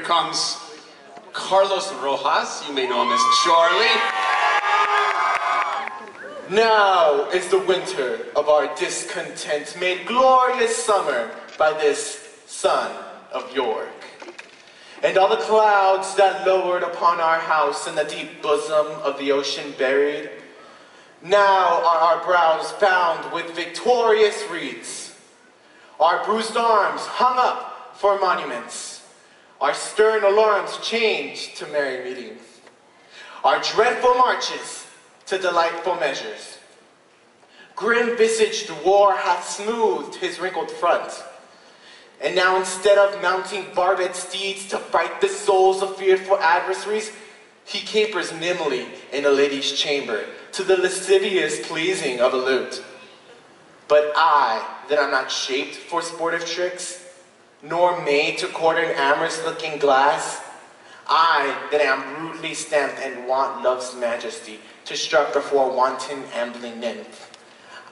comes Carlos Rojas. You may know him as Charlie. Now is the winter of our discontent made glorious summer by this sun of York. And all the clouds that lowered upon our house in the deep bosom of the ocean buried, now are our brows bound with victorious wreaths, our bruised arms hung up for monuments, our stern alarms changed to merry meetings, our dreadful marches to delightful measures. Grim-visaged war hath smoothed his wrinkled front, and now instead of mounting barbed steeds to fight the souls of fearful adversaries, he capers nimbly in a lady's chamber to the lascivious pleasing of a lute. But I, that am not shaped for sportive tricks, nor made to court an amorous looking glass, I, that am rudely stamped and want love's majesty to strut before wanton ambling nymph,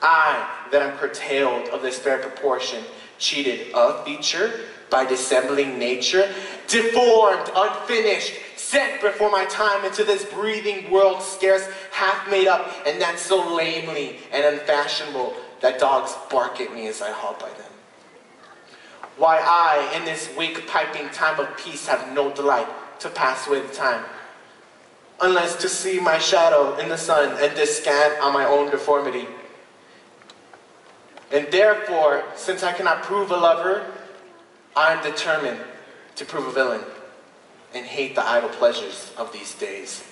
I, that am curtailed of this fair proportion, cheated of feature by dissembling nature, deformed, unfinished, sent before my time into this breathing world scarce half made up, and that so lamely and unfashionable that dogs bark at me as I halt by them. Why I, in this weak piping time of peace, have no delight to pass with time, unless to see my shadow in the sun and descant on my own deformity. And therefore, since I cannot prove a lover, I am determined to prove a villain and hate the idle pleasures of these days.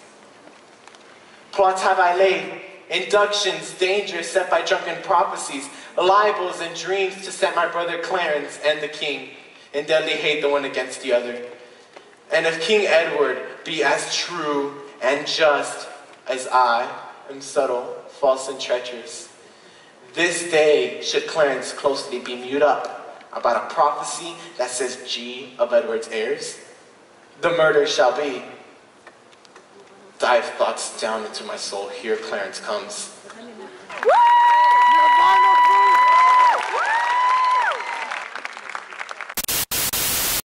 Plots have I laid, inductions, dangers set by drunken prophecies, libels and dreams to set my brother Clarence and the king in deadly hate the one against the other. And if King Edward be as true and just as I am subtle, false, and treacherous, this day should Clarence closely be mewed up about a prophecy that says G of Edward's heirs, the murder shall be. Dive thoughts down into my soul, here Clarence comes.